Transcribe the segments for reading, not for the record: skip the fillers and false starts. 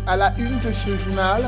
à la une de ce journal,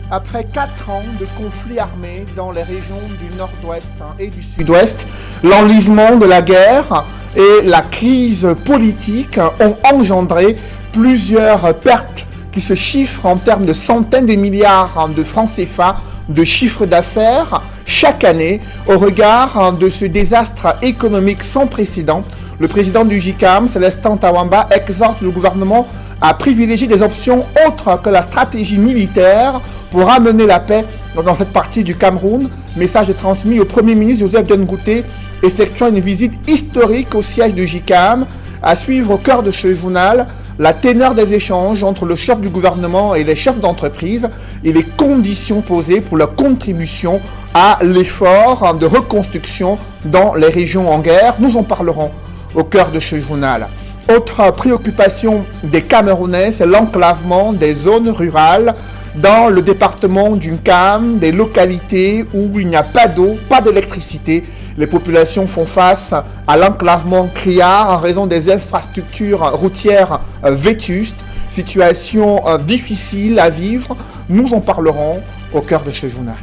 après 4 ans de conflits armés dans les régions du nord-ouest et du sud-ouest, l'enlisement de la guerre et la crise politique ont engendré plusieurs pertes qui se chiffrent en termes de centaines de milliards de francs CFA de chiffre d'affaires chaque année. Au regard de ce désastre économique sans précédent, le président du JICAM, Célestin Tawamba, exhorte le gouvernement à privilégier des options autres que la stratégie militaire pour amener la paix dans cette partie du Cameroun. Message transmis au Premier ministre Joseph John Gouté, effectuant une visite historique au siège du JICAM. À suivre au cœur de ce journal, la teneur des échanges entre le chef du gouvernement et les chefs d'entreprise et les conditions posées pour leur contribution à l'effort de reconstruction dans les régions en guerre. Nous en parlerons au cœur de ce journal. Autre préoccupation des Camerounais, c'est l'enclavement des zones rurales dans le département du Cam, des localités où il n'y a pas d'eau, pas d'électricité. Les populations font face à l'enclavement criard en raison des infrastructures routières vétustes. Situation difficile à vivre. Nous en parlerons au cœur de ce journal.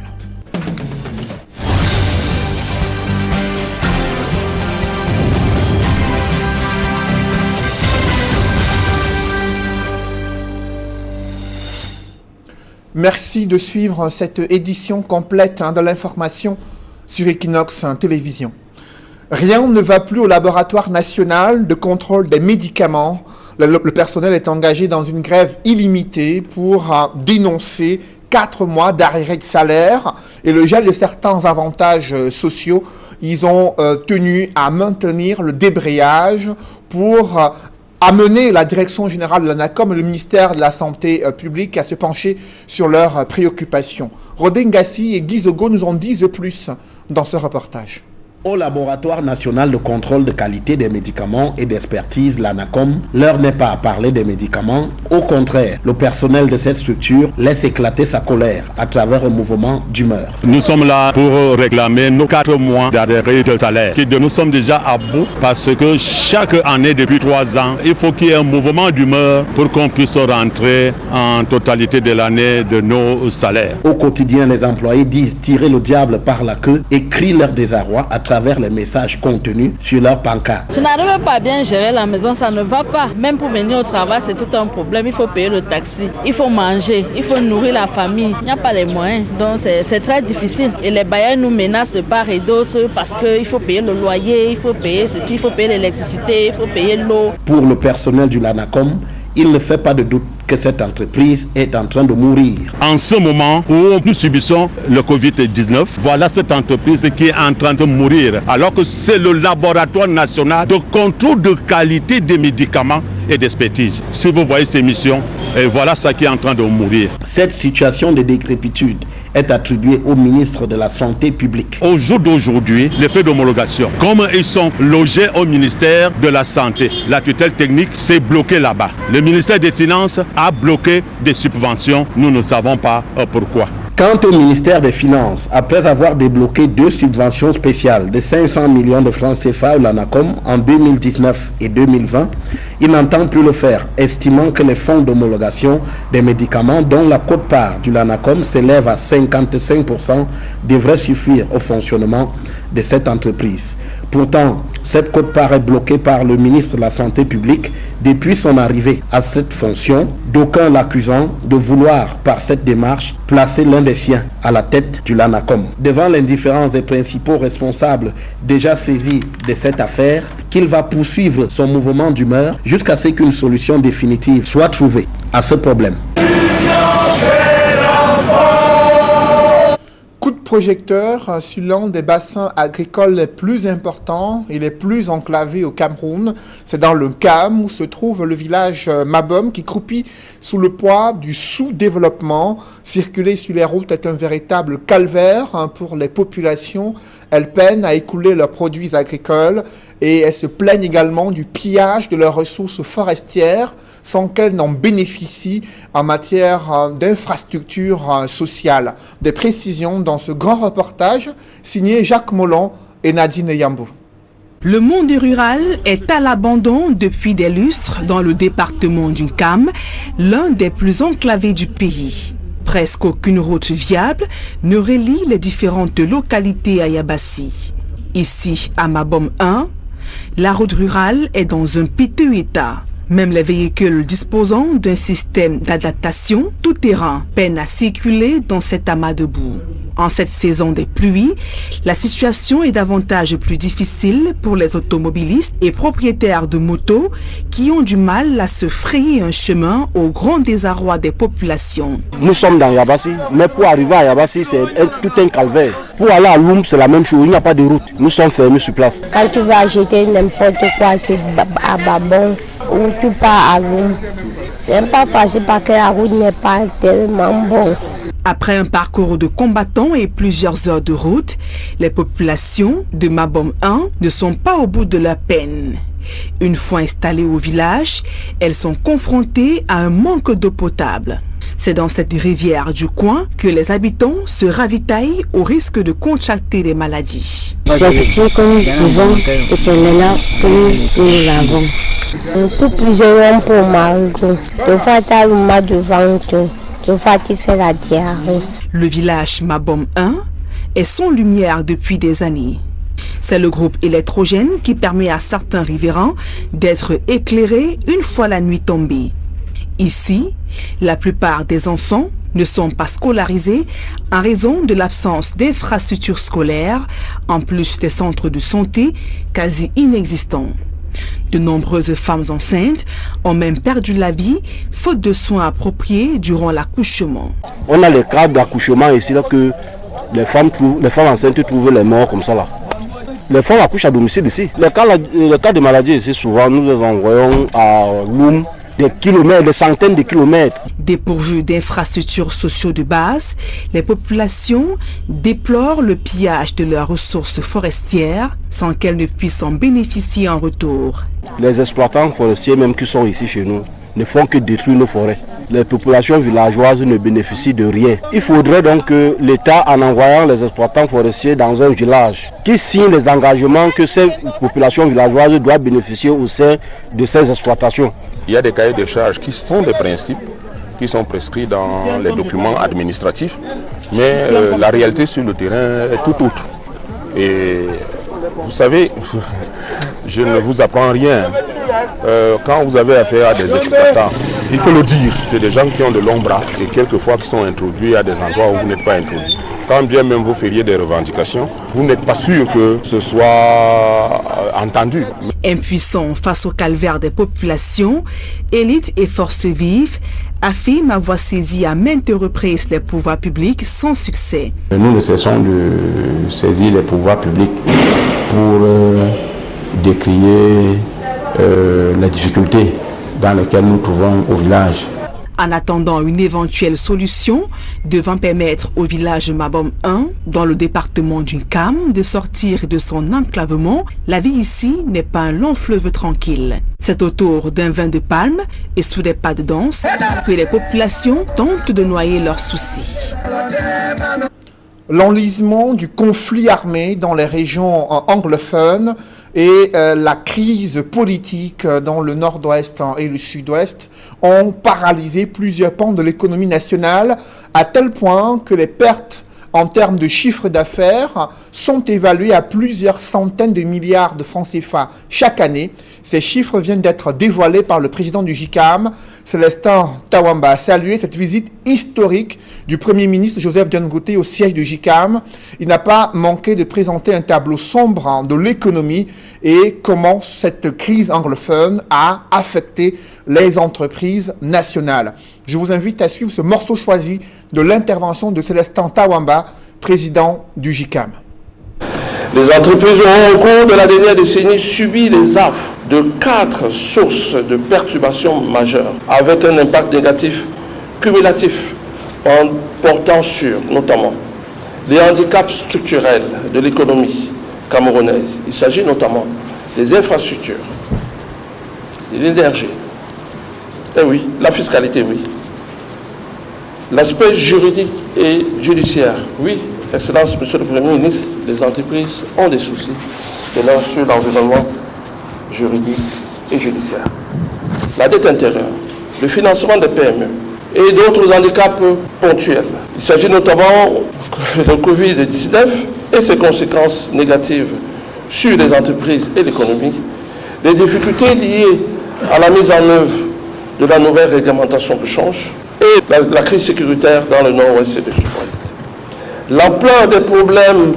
Merci de suivre cette édition complète de l'information sur Equinox Télévision. Rien ne va plus au laboratoire national de contrôle des médicaments. Le personnel est engagé dans une grève illimitée pour dénoncer 4 mois d'arrêt de salaire et le gel de certains avantages sociaux. Ils ont tenu à maintenir le débrayage pour amener la direction générale de l'ANACOM et le ministère de la Santé publique à se pencher sur leurs préoccupations. Rodin Gassi et Guy Zogo nous en disent plus dans ce reportage. Au laboratoire national de contrôle de qualité des médicaments et d'expertise, l'ANACOM, l'heure n'est pas à parler des médicaments. Au contraire, le personnel de cette structure laisse éclater sa colère à travers un mouvement d'humeur. Nous sommes là pour réclamer nos 4 mois d'arrêt de salaire. Nous sommes déjà à bout parce que chaque année depuis 3 ans, il faut qu'il y ait un mouvement d'humeur pour qu'on puisse rentrer en totalité de l'année de nos salaires. Au quotidien, les employés disent tirer le diable par la queue et crient leur désarroi à travers les messages contenus sur leur pancarte. Je n'arrive pas à bien gérer la maison, ça ne va pas. Même pour venir au travail, c'est tout un problème. Il faut payer le taxi, il faut manger, il faut nourrir la famille. Il n'y a pas les moyens, donc c'est très difficile. Et les bailleurs nous menacent de part et d'autre parce qu'il faut payer le loyer, il faut payer ceci, il faut payer l'électricité, il faut payer l'eau. Pour le personnel du LANACOM, il ne fait pas de doute que cette entreprise est en train de mourir. En ce moment où nous subissons le Covid-19, voilà cette entreprise qui est en train de mourir, alors que c'est le laboratoire national de contrôle de qualité des médicaments et d'expertise. Si vous voyez ces missions, et voilà ça qui est en train de mourir. Cette situation de décrépitude est attribuée au ministre de la Santé publique. Au jour d'aujourd'hui, les faits d'homologation, comme ils sont logés au ministère de la Santé, la tutelle technique s'est bloquée là-bas. Le ministère des Finances a bloqué des subventions. Nous ne savons pas pourquoi. Quant au ministère des Finances, après avoir débloqué 2 subventions spéciales de 500 millions de francs CFA au LANACOM en 2019 et 2020, il n'entend plus le faire, estimant que les fonds d'homologation des médicaments dont la quote-part du LANACOM s'élève à 55% devraient suffire au fonctionnement de cette entreprise. Pourtant, cette quote-part est bloquée par le ministre de la Santé publique depuis son arrivée à cette fonction, d'aucuns l'accusant de vouloir, par cette démarche, placer l'un des siens à la tête du LANACOM. Devant l'indifférence des principaux responsables déjà saisis de cette affaire, qu'il va poursuivre son mouvement d'humeur jusqu'à ce qu'une solution définitive soit trouvée à ce problème. Projecteur sur l'un des bassins agricoles les plus importants et les plus enclavés au Cameroun. C'est dans le Cam où se trouve le village Mabom qui croupit sous le poids du sous-développement. Circuler sur les routes est un véritable calvaire pour les populations. Elles peinent à écouler leurs produits agricoles et elles se plaignent également du pillage de leurs ressources forestières sans qu'elles n'en bénéficient en matière d'infrastructures sociales. Des précisions dans ce grand reportage signé Jacques Mollon et Nadine Yambou. Le monde rural est à l'abandon depuis des lustres dans le département du Cam, l'un des plus enclavés du pays. Presque aucune route viable ne relie les différentes localités à Yabassi. Ici, à Mabom 1, la route rurale est dans un piteux état. Même les véhicules disposant d'un système d'adaptation tout-terrain peinent à circuler dans cet amas de boue. En cette saison des pluies, la situation est davantage plus difficile pour les automobilistes et propriétaires de motos qui ont du mal à se frayer un chemin au grand désarroi des populations. Nous sommes dans Yabassi, mais pour arriver à Yabassi, c'est tout un calvaire. Pour aller à Loum, c'est la même chose, il n'y a pas de route. Nous sommes fermés sur place. Quand tu vas acheter n'importe quoi, c'est à Babon ou tu pars à Loum. C'est pas facile parce que la route n'est pas tellement bonne. Après un parcours de combattants et plusieurs heures de route, les populations de Mabom 1 ne sont pas au bout de la peine. Une fois installées au village, elles sont confrontées à un manque d'eau potable. C'est dans cette rivière du coin que les habitants se ravitaillent au risque de contracter des maladies. C'est ce que nous pouvons et c'est là que nous l'avons. Tout plusieurs pour Margot. De fois, tu as le mal de ventre. De fois, tu fais la diarrhée. Le village Mabom 1 est sans lumière depuis des années. C'est le groupe électrogène qui permet à certains riverains d'être éclairés une fois la nuit tombée. Ici, la plupart des enfants ne sont pas scolarisés en raison de l'absence d'infrastructures scolaires, en plus des centres de santé quasi inexistants. De nombreuses femmes enceintes ont même perdu la vie faute de soins appropriés durant l'accouchement. On a les cas d'accouchement ici là que les femmes enceintes trouvent les morts comme ça là. Les femmes accouchent à domicile ici. Les cas de maladie ici, souvent nous les envoyons à Loum, des kilomètres, des centaines de kilomètres. Dépourvues d'infrastructures sociaux de base, les populations déplorent le pillage de leurs ressources forestières sans qu'elles ne puissent en bénéficier en retour. Les exploitants forestiers même qui sont ici chez nous ne font que détruire nos forêts. Les populations villageoises ne bénéficient de rien. Il faudrait donc que l'État, en envoyant les exploitants forestiers dans un village, qui signe les engagements que ces populations villageoises doivent bénéficier au sein de ces exploitations. Il y a des cahiers de charges qui sont des principes qui sont prescrits dans les documents administratifs, mais la réalité sur le terrain est tout autre. Et vous savez, je ne vous apprends rien. Quand vous avez affaire à des exploitants, il faut le dire, c'est des gens qui ont de longs bras et quelquefois qui sont introduits à des endroits où vous n'êtes pas introduit. Quand bien même vous feriez des revendications, vous n'êtes pas sûr que ce soit entendu. Impuissants face au calvaire des populations, élites et forces vives affirment avoir saisi à maintes reprises les pouvoirs publics sans succès. Nous ne cessons de saisir les pouvoirs publics pour décrier les difficultés dans lesquelles nous trouvons au village. En attendant une éventuelle solution devant permettre au village Mabom 1, dans le département du Cam, de sortir de son enclavement, la vie ici n'est pas un long fleuve tranquille. C'est autour d'un vin de palme et sous des pas de danse que les populations tentent de noyer leurs soucis. L'enlisement du conflit armé dans les régions anglophones et la crise politique dans le nord-ouest et le sud-ouest ont paralysé plusieurs pans de l'économie nationale à tel point que les pertes en termes de chiffre d'affaires sont évaluées à plusieurs centaines de milliards de francs CFA chaque année. Ces chiffres viennent d'être dévoilés par le président du JICAM, Célestin Tawamba, a salué cette visite historique du Premier ministre Joseph John Gouté au siège du JICAM. Il n'a pas manqué de présenter un tableau sombre de l'économie et comment cette crise anglophone a affecté les entreprises nationales. Je vous invite à suivre ce morceau choisi de l'intervention de Célestin Tawamba, président du JICAM. Les entreprises ont au cours de la dernière décennie subi les affres de 4 sources de perturbations majeures, avec un impact négatif cumulatif portant sur, notamment, les handicaps structurels de l'économie camerounaise. Il s'agit notamment des infrastructures, de l'énergie, et oui, la fiscalité, oui. L'aspect juridique et judiciaire, oui, Excellence, Monsieur le Premier ministre, les entreprises ont des soucis sur l'environnement juridique et judiciaire. La dette intérieure, le financement des PME et d'autres handicaps ponctuels. Il s'agit notamment de Covid-19 et ses conséquences négatives sur les entreprises et l'économie, les difficultés liées à la mise en œuvre de la nouvelle réglementation de change et la crise sécuritaire dans le nord-ouest et le sud-ouest. L'ampleur des problèmes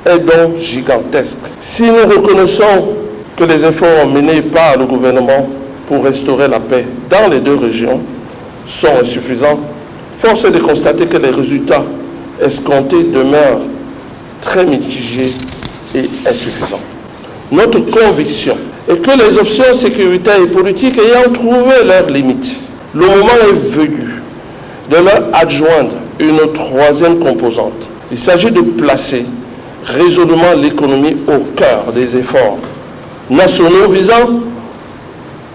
est donc gigantesque. Si nous reconnaissons que les efforts menés par le gouvernement pour restaurer la paix dans les deux régions sont insuffisants, force est de constater que les résultats escomptés demeurent très mitigés et insuffisants. Notre conviction est que les options sécuritaires et politiques ayant trouvé leurs limites, le moment est venu de leur adjoindre une troisième composante. Il s'agit de placer résolument l'économie au cœur des efforts nationaux visant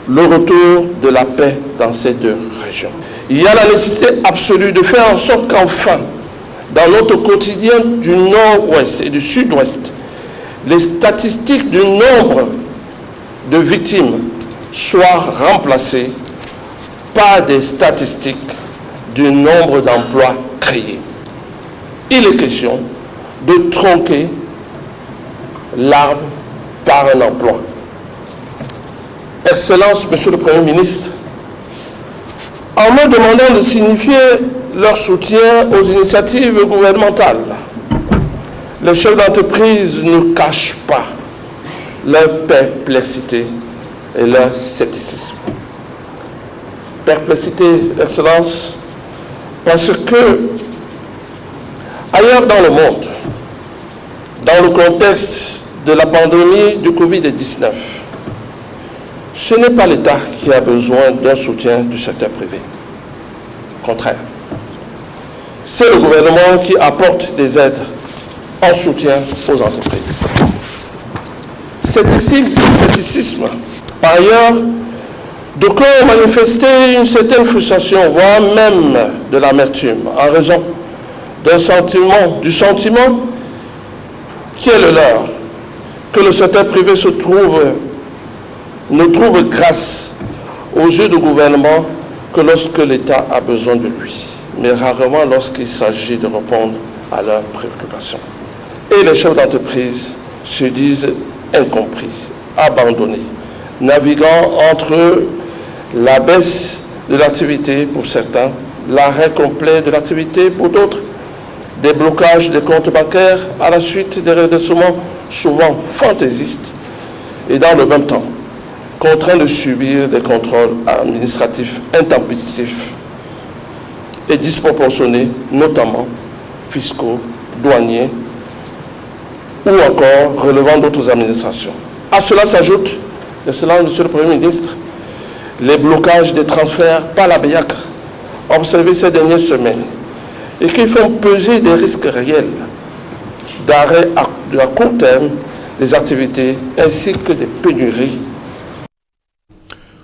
le retour de la paix dans ces deux régions. Il y a la nécessité absolue de faire en sorte qu'enfin, dans notre quotidien du nord-ouest et du sud-ouest, les statistiques du nombre de victimes soient remplacées par des statistiques du nombre d'emplois créés. Il est question de tronquer l'arbre par un emploi. Excellence, Monsieur le Premier ministre, en me demandant de signifier leur soutien aux initiatives gouvernementales, les chefs d'entreprise ne cachent pas leur perplexité et leur scepticisme. Perplexité, Excellence, parce que ailleurs dans le monde, dans le contexte de la pandémie du Covid-19, ce n'est pas l'État qui a besoin d'un soutien du secteur privé. Au contraire, c'est le gouvernement qui apporte des aides en soutien aux entreprises. Scepticisme. Par ailleurs, d'aucuns ont manifesté une certaine frustration, voire même de l'amertume, en raison du sentiment qui est le leur, que le secteur privé ne trouve grâce aux yeux du gouvernement que lorsque l'État a besoin de lui, mais rarement lorsqu'il s'agit de répondre à leurs préoccupations. Et les chefs d'entreprise se disent incompris, abandonnés, naviguant entre la baisse de l'activité pour certains, l'arrêt complet de l'activité pour d'autres, des blocages des comptes bancaires à la suite des redressements souvent fantaisistes et dans le même temps, contraints de subir des contrôles administratifs intempestifs et disproportionnés, notamment fiscaux, douaniers ou encore relevant d'autres administrations. À cela s'ajoute, Excellence, Monsieur le Premier ministre, les blocages des transferts par la BEAC observés ces dernières semaines et qui font peser des risques réels d'arrêt à court terme des activités ainsi que des pénuries.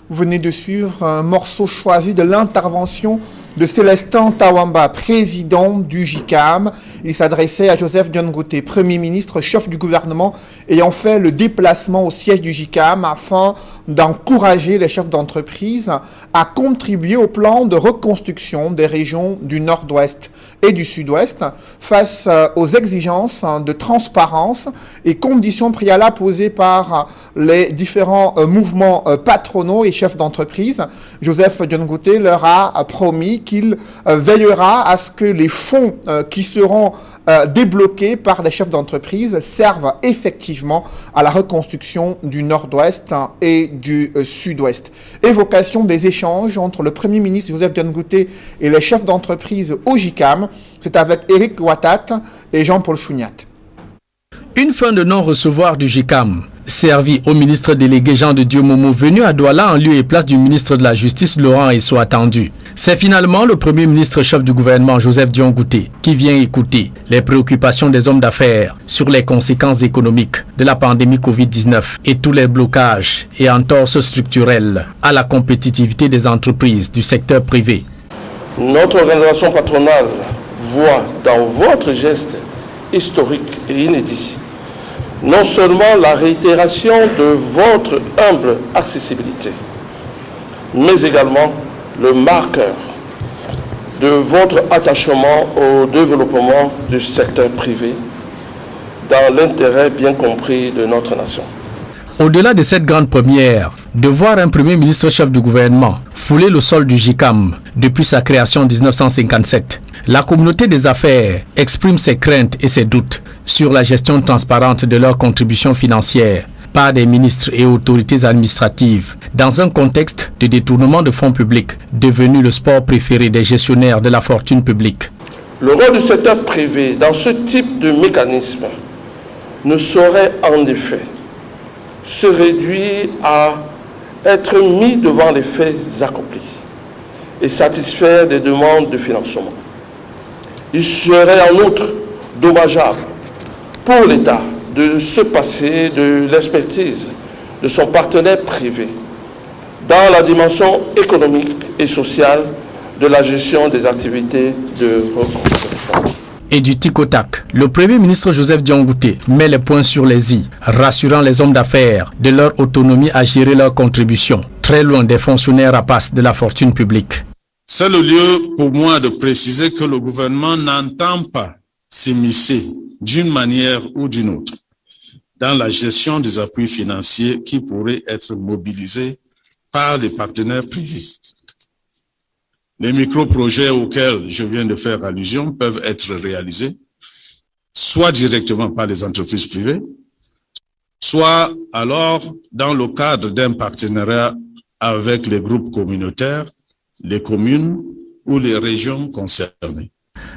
Vous venez de suivre un morceau choisi de l'intervention de Célestin Tawamba, président du JICAM. Il s'adressait à Joseph Dione Ngouté, Premier ministre, chef du gouvernement, ayant fait le déplacement au siège du JICAM afin d'encourager les chefs d'entreprise à contribuer au plan de reconstruction des régions du nord-ouest et du sud-ouest face aux exigences de transparence et conditions préalables posées par les différents mouvements patronaux et chefs d'entreprise. Joseph Dione Ngouté leur a promis qu'il veillera à ce que les fonds qui seront débloqués par les chefs d'entreprise servent effectivement à la reconstruction du nord-ouest et du sud-ouest. Évocation des échanges entre le Premier ministre Joseph Dione Ngouté et les chefs d'entreprise au JICAM. C'est avec Éric Ouattat et Jean-Paul Chouniat. Une fin de non-recevoir du JICAM, servi au ministre délégué Jean de Dieu Momo venu à Douala en lieu et place du ministre de la Justice Laurent Esso attendu. C'est finalement le Premier ministre chef du gouvernement Joseph Dione Ngouté qui vient écouter les préoccupations des hommes d'affaires sur les conséquences économiques de la pandémie Covid-19 et tous les blocages et entorses structurelles à la compétitivité des entreprises du secteur privé. Notre organisation patronale voit dans votre geste historique et inédit. Non seulement la réitération de votre humble accessibilité, mais également le marqueur de votre attachement au développement du secteur privé dans l'intérêt bien compris de notre nation. Au-delà de cette grande première, de voir un premier ministre chef du gouvernement fouler le sol du JICAM depuis sa création en 1957, la communauté des affaires exprime ses craintes et ses doutes sur la gestion transparente de leurs contributions financières par des ministres et autorités administratives dans un contexte de détournement de fonds publics devenu le sport préféré des gestionnaires de la fortune publique. Le rôle du secteur privé dans ce type de mécanisme ne saurait en effet se réduire à être mis devant les faits accomplis et satisfaire des demandes de financement. Il serait en outre dommageable pour l'État de se passer de l'expertise de son partenaire privé dans la dimension économique et sociale de la gestion des activités de reconstruction. Et du tic au tac, le Premier ministre Joseph Diongouté met les points sur les i, rassurant les hommes d'affaires de leur autonomie à gérer leurs contributions, très loin des fonctionnaires rapaces de la fortune publique. C'est le lieu pour moi de préciser que le gouvernement n'entend pas s'immiscer d'une manière ou d'une autre dans la gestion des appuis financiers qui pourraient être mobilisés par les partenaires privés. Les micro-projets auxquels je viens de faire allusion peuvent être réalisés soit directement par les entreprises privées, soit alors dans le cadre d'un partenariat avec les groupes communautaires, les communes ou les régions concernées.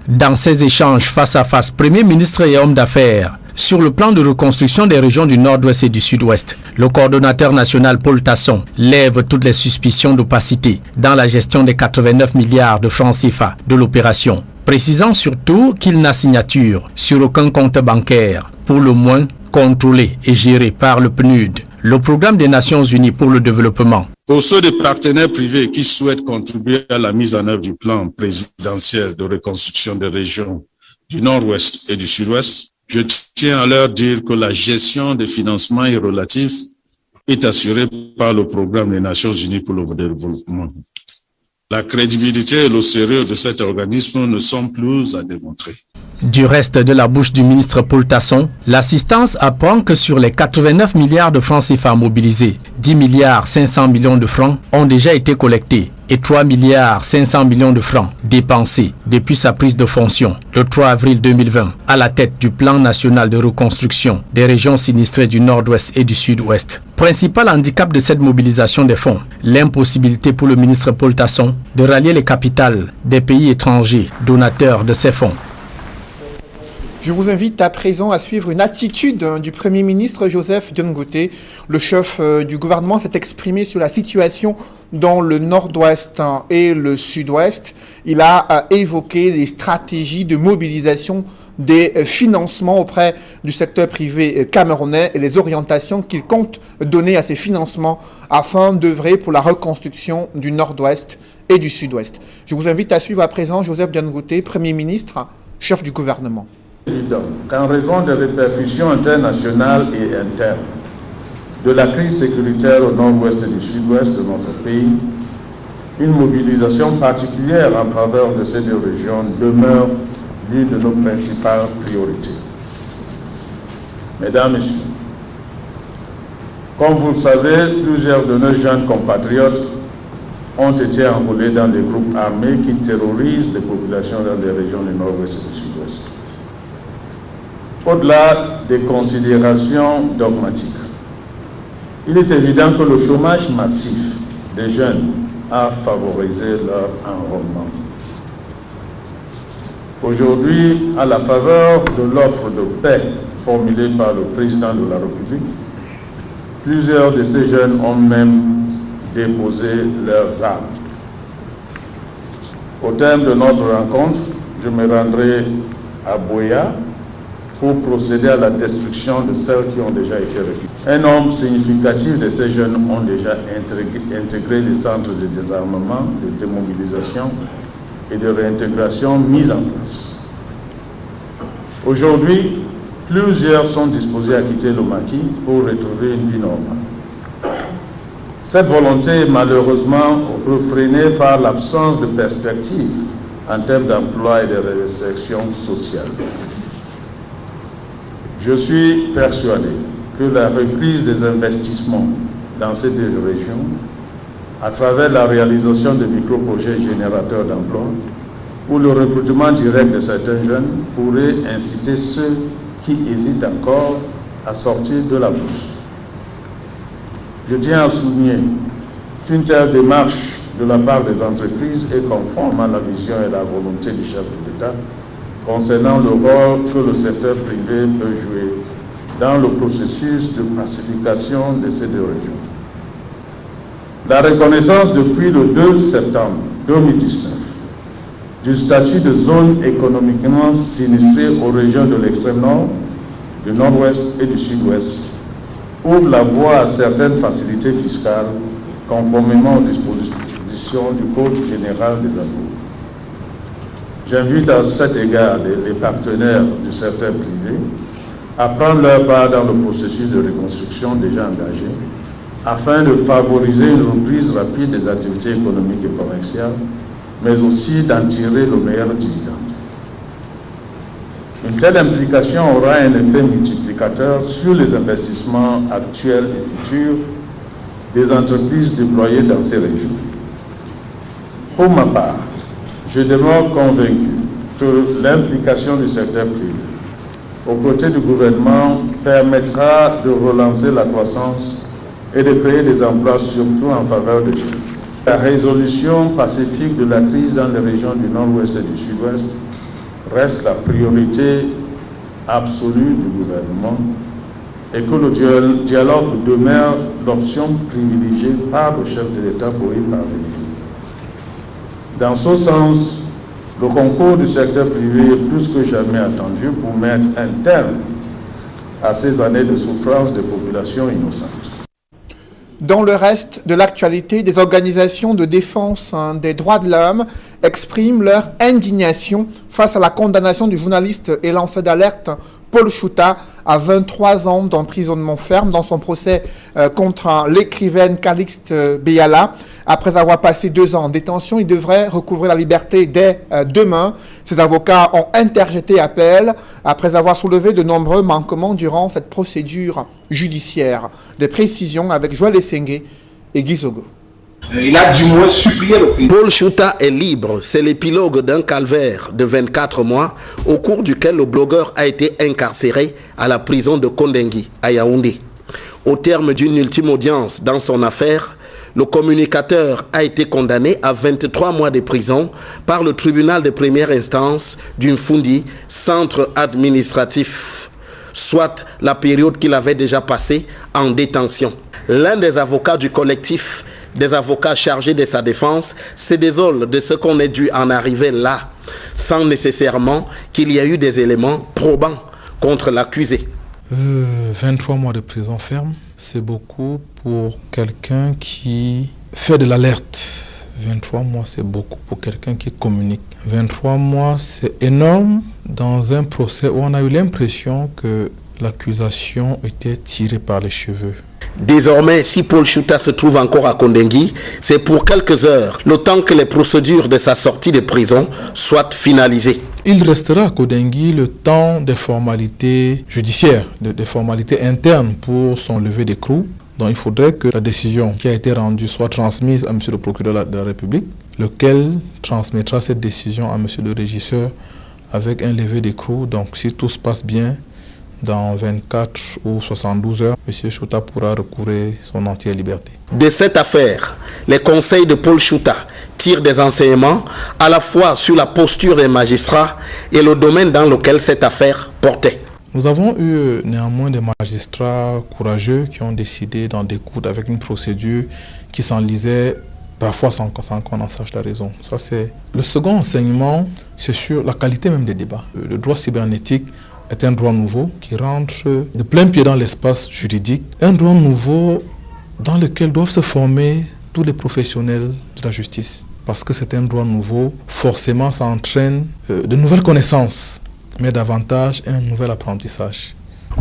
Dans ces échanges face à face, Premier ministre et hommes d'affaires, sur le plan de reconstruction des régions du Nord-Ouest et du Sud-Ouest, le coordonnateur national Paul Tasson lève toutes les suspicions d'opacité dans la gestion des 89 milliards de francs CFA de l'opération, précisant surtout qu'il n'a signature sur aucun compte bancaire, pour le moins contrôlé et géré par le PNUD, le Programme des Nations Unies pour le développement. Pour ceux des partenaires privés qui souhaitent contribuer à la mise en œuvre du plan présidentiel de reconstruction des régions du Nord-Ouest et du Sud-Ouest, je tiens à leur dire que la gestion des financements relatifs est assurée par le Programme des Nations Unies pour le développement. La crédibilité et le sérieux de cet organisme ne sont plus à démontrer. Du reste de la bouche du ministre Paul Tasson, l'assistance apprend que sur les 89 milliards de francs CFA mobilisés, 10 milliards 500 millions de francs ont déjà été collectés et 3 milliards 500 millions de francs dépensés depuis sa prise de fonction le 3 avril 2020 à la tête du plan national de reconstruction des régions sinistrées du Nord-Ouest et du Sud-Ouest. Principal handicap de cette mobilisation des fonds, l'impossibilité pour le ministre Paul Tasson de rallier les capitales des pays étrangers donateurs de ces fonds. Je vous invite à présent à suivre une attitude du Premier ministre Joseph Diongouté. Le chef du gouvernement s'est exprimé sur la situation dans le Nord-Ouest et le Sud-Ouest. Il a évoqué les stratégies de mobilisation des financements auprès du secteur privé camerounais et les orientations qu'il compte donner à ces financements afin d'œuvrer pour la reconstruction du Nord-Ouest et du Sud-Ouest. Je vous invite à suivre à présent Joseph Diongouté, Premier ministre, chef du gouvernement. Évident qu'en raison des répercussions internationales et internes de la crise sécuritaire au nord-ouest et du sud-ouest de notre pays, une mobilisation particulière en faveur de ces deux régions demeure l'une de nos principales priorités. Mesdames, Messieurs, comme vous le savez, plusieurs de nos jeunes compatriotes ont été enrôlés dans des groupes armés qui terrorisent les populations dans les régions du nord-ouest et du sud-ouest. Au-delà des considérations dogmatiques, il est évident que le chômage massif des jeunes a favorisé leur enrôlement. Aujourd'hui, à la faveur de l'offre de paix formulée par le président de la République, plusieurs de ces jeunes ont même déposé leurs armes. Au terme de notre rencontre, je me rendrai à Boya pour procéder à la destruction de celles qui ont déjà été récupérées. Un nombre significatif de ces jeunes ont déjà intégré les centres de désarmement, de démobilisation et de réintégration mis en place. Aujourd'hui, plusieurs sont disposés à quitter le maquis pour retrouver une vie normale. Cette volonté est malheureusement freinée par l'absence de perspective en termes d'emploi et de réinsertion sociale. Je suis persuadé que la reprise des investissements dans ces deux régions, à travers la réalisation de micro-projets générateurs d'emplois ou le recrutement direct de certains jeunes, pourrait inciter ceux qui hésitent encore à sortir de la bourse. Je tiens à souligner qu'une telle démarche de la part des entreprises est conforme à la vision et la volonté du chef de l'État concernant le rôle que le secteur privé peut jouer dans le processus de pacification de ces deux régions. La reconnaissance depuis le 2 septembre 2019 du statut de zone économiquement sinistrée aux régions de l'extrême nord, du nord-ouest et du sud-ouest ouvre la voie à certaines facilités fiscales conformément aux dispositions du Code général des impôts. J'invite à cet égard les partenaires du secteur privé à prendre leur part dans le processus de reconstruction déjà engagé afin de favoriser une reprise rapide des activités économiques et commerciales, mais aussi d'en tirer le meilleur dividende. Une telle implication aura un effet multiplicateur sur les investissements actuels et futurs des entreprises déployées dans ces régions. Pour ma part, je demeure convaincu que l'implication du secteur privé aux côtés du gouvernement permettra de relancer la croissance et de créer des emplois surtout en faveur des jeunes. La résolution pacifique de la crise dans les régions du nord-ouest et du sud-ouest reste la priorité absolue du gouvernement et que le dialogue demeure l'option privilégiée par le chef de l'État pour y parvenir. Dans ce sens, le concours du secteur privé est plus que jamais attendu pour mettre un terme à ces années de souffrance des populations innocentes. Dans le reste de l'actualité, des organisations de défense des droits de l'homme expriment leur indignation face à la condamnation du journaliste et lanceur d'alerte Paul Chouta à 23 ans d'emprisonnement ferme dans son procès contre l'écrivaine Calixte Beyala. Après avoir passé 2 ans en détention, il devrait recouvrer la liberté dès demain. Ses avocats ont interjeté appel après avoir soulevé de nombreux manquements durant cette procédure judiciaire. Des précisions avec Joël Essengue et Guy Zogo. Il a du moins supplié le président. Paul Chouta est libre. C'est l'épilogue d'un calvaire de 24 mois au cours duquel le blogueur a été incarcéré à la prison de Kondengui, à Yaoundé. Au terme d'une ultime audience dans son affaire, le communicateur a été condamné à 23 mois de prison par le tribunal de première instance du Mfundi, centre administratif, soit la période qu'il avait déjà passée en détention. L'un des avocats du collectif des avocats chargés de sa défense se désole de ce qu'on ait dû en arriver là, sans nécessairement qu'il y ait eu des éléments probants contre l'accusé. 23 mois de prison ferme, c'est beaucoup pour quelqu'un qui fait de l'alerte. 23 mois, c'est beaucoup pour quelqu'un qui communique. 23 mois, c'est énorme dans un procès où on a eu l'impression que l'accusation était tirée par les cheveux. Désormais, si Paul Chouta se trouve encore à Kondengui, c'est pour quelques heures, le temps que les procédures de sa sortie de prison soient finalisées. Il restera à Kondengui le temps des formalités judiciaires, des formalités internes pour son lever d'écrou. Donc il faudrait que la décision qui a été rendue soit transmise à M. le procureur de la République, lequel transmettra cette décision à M. le régisseur avec un lever d'écrou. Donc si tout se passe bien, dans 24 ou 72 heures, M. Chouta pourra recouvrer son entière liberté. De cette affaire, les conseils de Paul Chouta tirent des enseignements à la fois sur la posture des magistrats et le domaine dans lequel cette affaire portait. Nous avons eu néanmoins des magistrats courageux qui ont décidé d'en découdre avec une procédure qui s'enlisait parfois sans qu'on en sache la raison. Ça, c'est le second enseignement, c'est sur la qualité même des débats. Le droit cybernétique est un droit nouveau qui rentre de plein pied dans l'espace juridique. Un droit nouveau dans lequel doivent se former tous les professionnels de la justice. Parce que c'est un droit nouveau, forcément ça entraîne de nouvelles connaissances. mais davantage un nouvel apprentissage.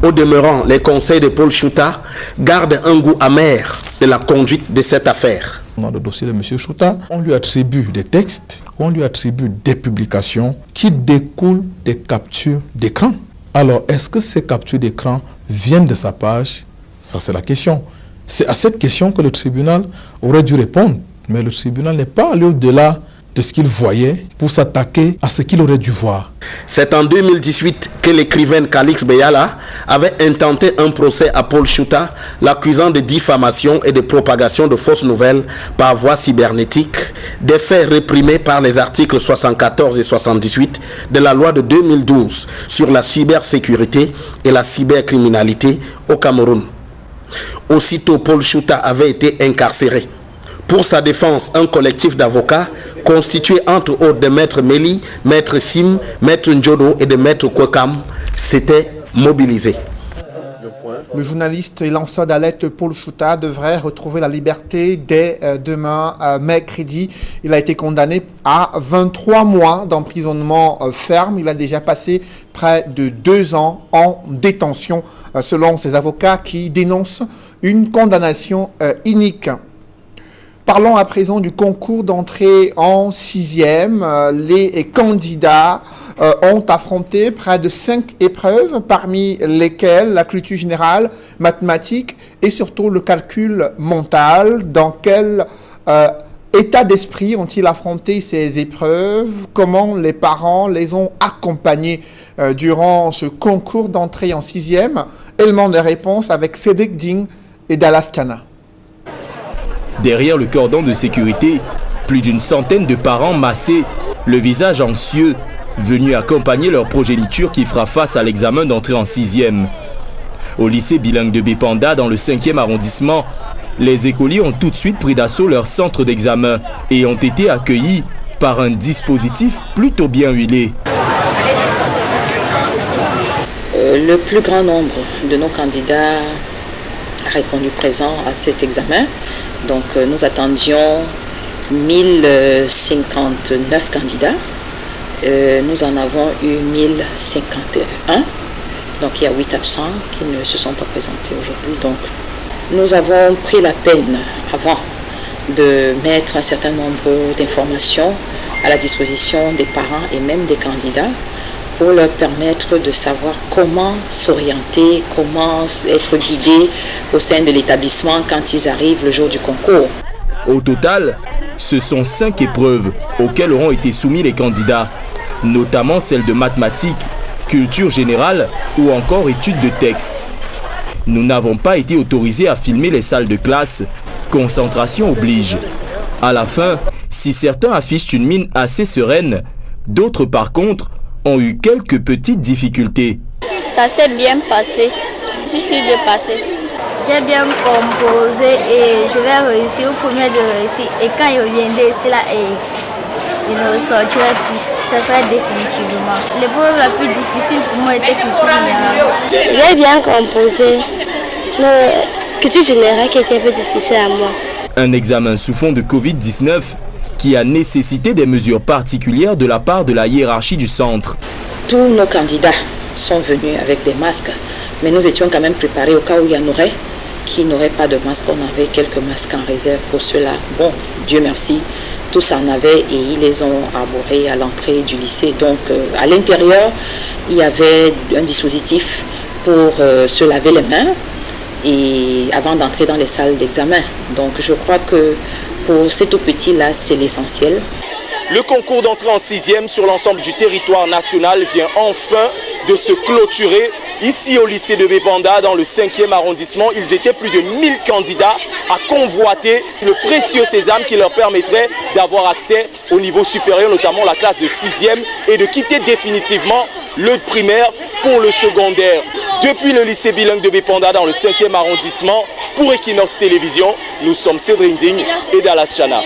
Au demeurant, les conseils de Paul Chouta gardent un goût amer de la conduite de cette affaire. Dans le dossier de M. Chouta, on lui attribue des textes, on lui attribue des publications qui découlent des captures d'écran. Alors, est-ce que ces captures d'écran viennent de sa page? Ça, c'est la question. C'est à cette question que le tribunal aurait dû répondre. Mais le tribunal n'est pas allé au-delà de ce qu'il voyait pour s'attaquer à ce qu'il aurait dû voir. C'est en 2018 que l'écrivaine Calix Beyala avait intenté un procès à Paul Chouta, l'accusant de diffamation et de propagation de fausses nouvelles par voie cybernétique, des faits réprimés par les articles 74 et 78 de la loi de 2012 sur la cybersécurité et la cybercriminalité au Cameroun. Aussitôt, Paul Chouta avait été incarcéré. Pour sa défense, un collectif d'avocats constitué entre autres de Maître Meli, Maître Sim, Maître Ndjodo et de Maître Kwekam s'était mobilisé. Le journaliste et lanceur d'alerte Paul Chouta devrait retrouver la liberté dès demain, mercredi. Il a été condamné à 23 mois d'emprisonnement ferme. Il a déjà passé près de 2 ans en détention, selon ses avocats qui dénoncent une condamnation inique. Parlons à présent du concours d'entrée en 6e. Les candidats ont affronté près de 5 épreuves, parmi lesquelles la culture générale, mathématiques et surtout le calcul mental. Dans quel état d'esprit ont-ils affronté ces épreuves? Comment les parents les ont accompagnés durant ce concours d'entrée en 6e? Élément de réponse avec Cédric Ding et Dallas Kana. Derrière le cordon de sécurité, plus d'une centaine de parents massés, le visage anxieux, venus accompagner leur progéniture qui fera face à l'examen d'entrée en 6e. Au lycée bilingue de Bépanda, dans le 5e arrondissement, les écoliers ont tout de suite pris d'assaut leur centre d'examen et ont été accueillis par un dispositif plutôt bien huilé. Le plus grand nombre de nos candidats a répondu présent à cet examen. Donc nous attendions 1059 candidats. Nous en avons eu 1051. Donc il y a 8 absents qui ne se sont pas présentés aujourd'hui. Donc nous avons pris la peine avant de mettre un certain nombre d'informations à la disposition des parents et même des candidats pour leur permettre de savoir comment s'orienter, comment être guidés au sein de l'établissement quand ils arrivent le jour du concours. Au total, ce sont 5 épreuves auxquelles auront été soumis les candidats, notamment celles de mathématiques, culture générale ou encore études de texte. Nous n'avons pas été autorisés à filmer les salles de classe, concentration oblige. À la fin, si certains affichent une mine assez sereine, d'autres par contre ont eu quelques petites difficultés. Ça s'est bien passé. Je suis sûre de passer. J'ai bien composé et je vais réussir au premier de réussir. Et quand il reviendrait ici là, il ne ressortirait plus. Ce serait définitivement. L'épreuve la plus difficile pour moi était culture générale. J'ai bien composé. La culture générale qui était un peu difficile à moi. Un examen sous fond de Covid-19 qui a nécessité des mesures particulières de la part de la hiérarchie du centre. Tous nos candidats sont venus avec des masques, mais nous étions quand même préparés au cas où il y en aurait qui n'auraient pas de masque. On avait quelques masques en réserve pour cela. Bon, Dieu merci, tous en avaient et ils les ont arborés à l'entrée du lycée. Donc à l'intérieur, il y avait un dispositif pour se laver les mains et avant d'entrer dans les salles d'examen. Donc je crois que pour ces tout petits-là, c'est l'essentiel. Le concours d'entrée en 6e sur l'ensemble du territoire national vient enfin de se clôturer. Ici au lycée de Bépanda, dans le 5e arrondissement, ils étaient plus de 1000 candidats à convoiter le précieux sésame qui leur permettrait d'avoir accès au niveau supérieur, notamment la classe de 6e, et de quitter définitivement le primaire pour le secondaire. Depuis le lycée bilingue de Bépanda, dans le 5e arrondissement, pour Equinox Télévision, nous sommes Cédric Ding et Dallas Chana.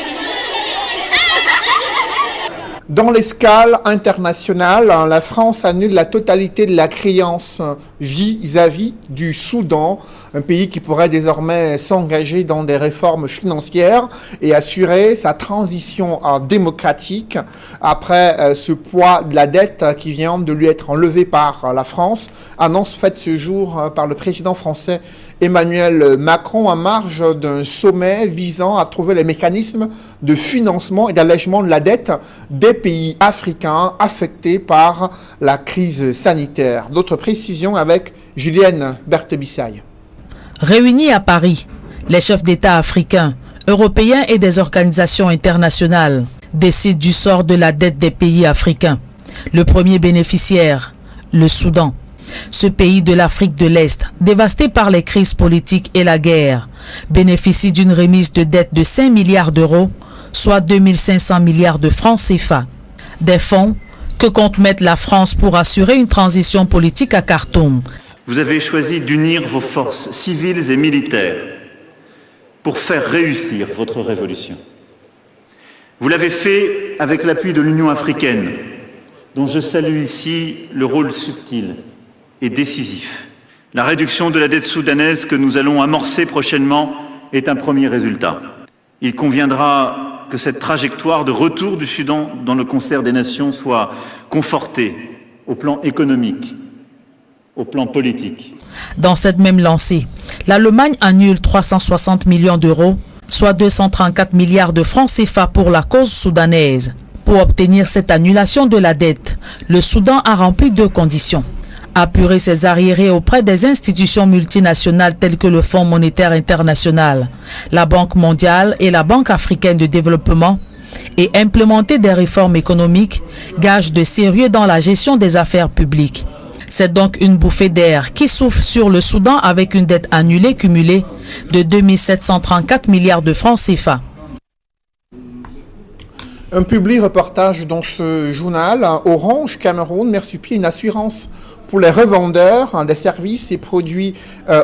Dans l'escale internationale, la France annule la totalité de la créance vis-à-vis du Soudan, un pays qui pourrait désormais s'engager dans des réformes financières et assurer sa transition démocratique après ce poids de la dette qui vient de lui être enlevé par la France. Annonce faite ce jour par le président français Emmanuel Macron en marge d'un sommet visant à trouver les mécanismes de financement et d'allègement de la dette des pays africains affectés par la crise sanitaire. D'autres précisions avec Julienne Berthebissaille. Réunis à Paris, les chefs d'État africains, européens et des organisations internationales décident du sort de la dette des pays africains. Le premier bénéficiaire, le Soudan. Ce pays de l'Afrique de l'Est, dévasté par les crises politiques et la guerre, bénéficie d'une remise de dette de 5 milliards d'euros, soit 2500 milliards de francs CFA. Des fonds que compte mettre la France pour assurer une transition politique à Khartoum. Vous avez choisi d'unir vos forces civiles et militaires pour faire réussir votre révolution. Vous l'avez fait avec l'appui de l'Union africaine, dont je salue ici le rôle subtil et décisif. La réduction de la dette soudanaise que nous allons amorcer prochainement est un premier résultat. Il conviendra que cette trajectoire de retour du Soudan dans le concert des nations soit confortée au plan économique, au plan politique. Dans cette même lancée, l'Allemagne annule 360 millions d'euros, soit 234 milliards de francs CFA pour la cause soudanaise. Pour obtenir cette annulation de la dette, le Soudan a rempli 2 conditions. Apurer ses arriérés auprès des institutions multinationales telles que le Fonds monétaire international, la Banque mondiale et la Banque africaine de développement et implémenter des réformes économiques, gage de sérieux dans la gestion des affaires publiques. C'est donc une bouffée d'air qui souffle sur le Soudan avec une dette annulée cumulée de 2734 milliards de francs CFA. Un public reportage dans ce journal. Orange Cameroun marsupille une assurance pour les revendeurs des services et produits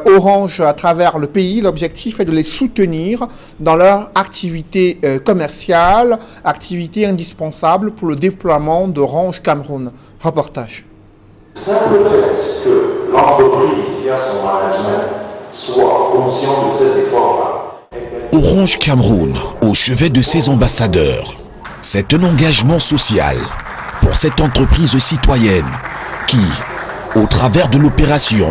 Orange à travers le pays. L'objectif est de les soutenir dans leur activité commerciale, activité indispensable pour le déploiement d'Orange Cameroun. Reportage. Simple fait que l'entreprise, via son management, soit conscient de ces efforts-là. Orange Cameroun, au chevet de ses ambassadeurs. C'est un engagement social pour cette entreprise citoyenne qui, au travers de l'opération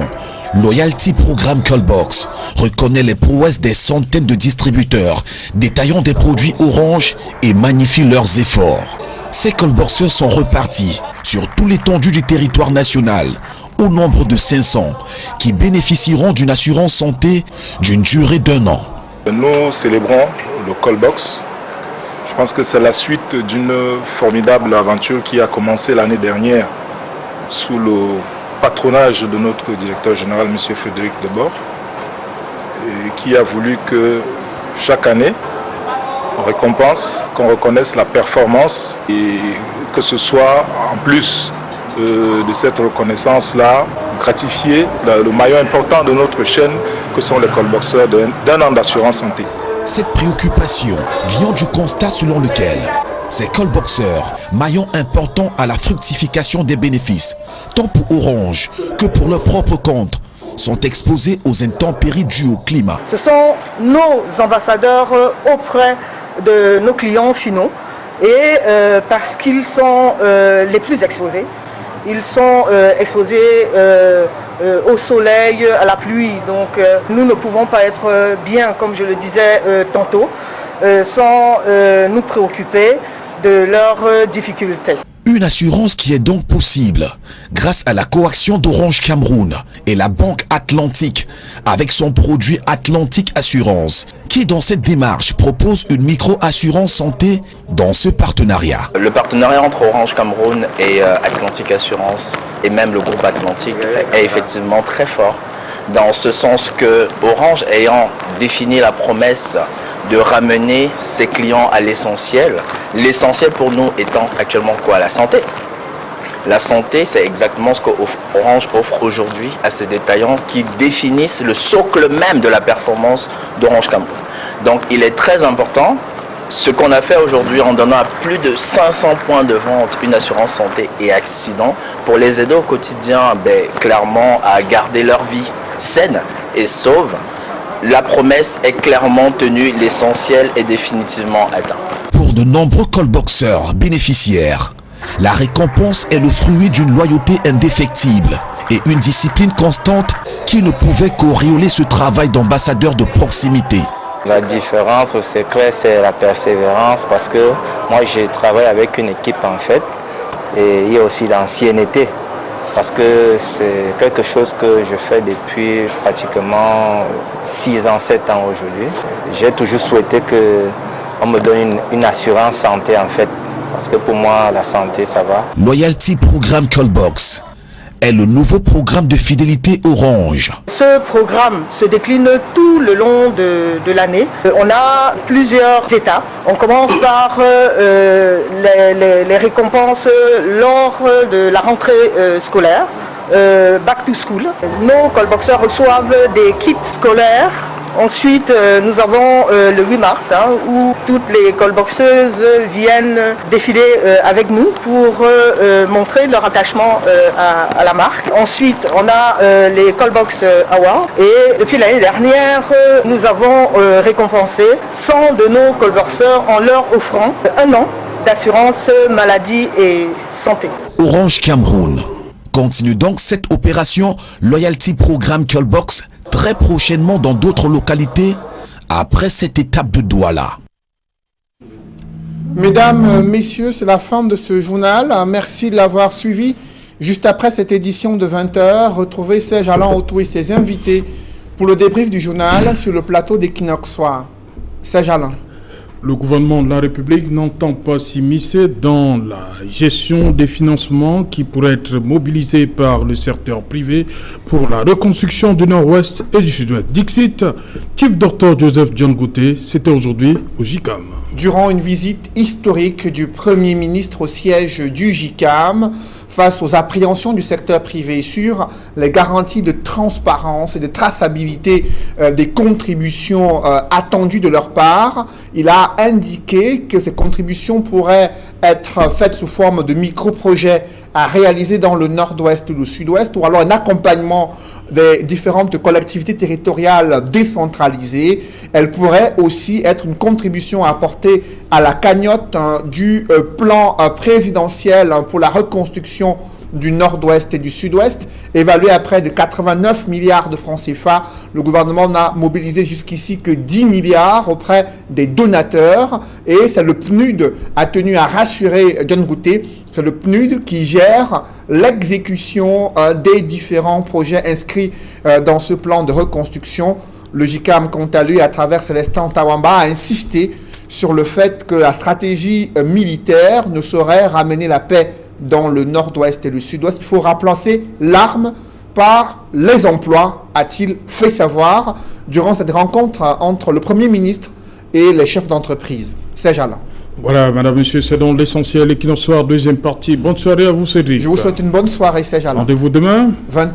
Loyalty Programme Callbox, reconnaît les prouesses des centaines de distributeurs détaillant des produits Orange et magnifie leurs efforts. Ces callboxers sont repartis sur tout l'étendue du territoire national, au nombre de 500, qui bénéficieront d'une assurance santé d'une durée d'1 an. Nous célébrons le Callbox. Je pense que c'est la suite d'une formidable aventure qui a commencé l'année dernière sous le patronage de notre directeur général, M. Frédéric Debord, et qui a voulu que chaque année, on récompense, qu'on reconnaisse la performance et que ce soit en plus de cette reconnaissance-là, gratifier le maillon important de notre chaîne que sont les callboxers d'un an d'assurance santé. Cette préoccupation vient du constat selon lequel ces callboxers, maillon important à la fructification des bénéfices, tant pour Orange que pour leur propre compte, sont exposés aux intempéries dues au climat. Ce sont nos ambassadeurs auprès de nos clients finaux et parce qu'ils sont les plus exposés. Ils sont exposés au soleil, à la pluie. Donc nous ne pouvons pas être bien, comme je le disais tantôt, sans nous préoccuper de leurs difficultés. Une assurance qui est donc possible grâce à la coaction d'Orange Cameroun et la Banque Atlantique avec son produit Atlantique Assurance qui dans cette démarche propose une micro-assurance santé dans ce partenariat. Le partenariat entre Orange Cameroun et Atlantique Assurance et même le groupe Atlantique est effectivement très fort dans ce sens que Orange ayant défini la promesse de ramener ses clients à l'essentiel. L'essentiel pour nous étant actuellement quoi? La santé. La santé, c'est exactement ce qu'Orange offre aujourd'hui à ses détaillants qui définissent le socle même de la performance d'Orange Cameroun. Donc il est très important Ce qu'on a fait aujourd'hui en donnant à plus de 500 points de vente une assurance santé et accident pour les aider au quotidien, clairement à garder leur vie saine et sauve. La promesse est clairement tenue, l'essentiel est définitivement atteint. Pour de nombreux callboxeurs bénéficiaires, la récompense est le fruit d'une loyauté indéfectible et une discipline constante qui ne pouvait qu'auréoler ce travail d'ambassadeur de proximité. La différence au secret, c'est la persévérance parce que moi, je travaille avec une équipe en fait et il y a aussi l'ancienneté parce que c'est quelque chose que je fais depuis pratiquement 6 ans, 7 ans aujourd'hui. J'ai toujours souhaité qu'on me donne une assurance santé en fait parce que pour moi, la santé, ça va. Loyalty Programme Callbox est le nouveau programme de fidélité Orange. Ce programme se décline tout le long de l'année. On a plusieurs étapes. On commence par les récompenses lors de la rentrée scolaire, back to school. Nos callboxeurs reçoivent des kits scolaires. Ensuite, nous avons le 8 mars, où toutes les callboxeuses viennent défiler avec nous pour montrer leur attachement à la marque. Ensuite, on a les Callbox Awards. Et depuis l'année dernière, nous avons récompensé 100 de nos callboxeurs en leur offrant 1 an d'assurance maladie et santé. Orange Cameroun continue donc cette opération Loyalty Programme Callbox très prochainement dans d'autres localités après cette étape de Douala. Mesdames, messieurs, c'est la fin de ce journal. Merci de l'avoir suivi. Juste après cette édition de 20h, retrouvez Serge Alain Autou et ses invités pour le débrief du journal sur le plateau d'Equinox Soir. Serge Alain. Le gouvernement de la République n'entend pas s'immiscer dans la gestion des financements qui pourraient être mobilisés par le secteur privé pour la reconstruction du Nord-Ouest et du Sud-Ouest. Dixit, Chief Dr Joseph John Gouté, c'était aujourd'hui au JICAM. Durant une visite historique du Premier ministre au siège du JICAM, face aux appréhensions du secteur privé sur les garanties de transparence et de traçabilité des contributions attendues de leur part, il a indiqué que ces contributions pourraient être faites sous forme de micro-projets à réaliser dans le nord-ouest ou le sud-ouest, ou alors un accompagnement des différentes collectivités territoriales décentralisées. Elle pourrait aussi être une contribution à apporter à la cagnotte du plan présidentiel pour la reconstruction du nord-ouest et du sud-ouest, évalué à près de 89 milliards de francs CFA. Le gouvernement n'a mobilisé jusqu'ici que 10 milliards auprès des donateurs, et c'est le PNUD a tenu à rassurer John Gouté. C'est le PNUD qui gère l'exécution des différents projets inscrits dans ce plan de reconstruction. Le JICAM, quant à lui, à travers Célestin Tawamba, a insisté sur le fait que la stratégie militaire ne saurait ramener la paix dans le nord-ouest et le sud-ouest. Il faut remplacer l'arme par les emplois, a-t-il fait savoir durant cette rencontre entre le Premier ministre et les chefs d'entreprise. Serge Alain. Voilà, madame, monsieur, c'est donc l'essentiel. Equinox Soir, deuxième partie. Bonne soirée à vous, Cédric. Je vous souhaite une bonne soirée, Serge Alain. Rendez-vous demain, 20h.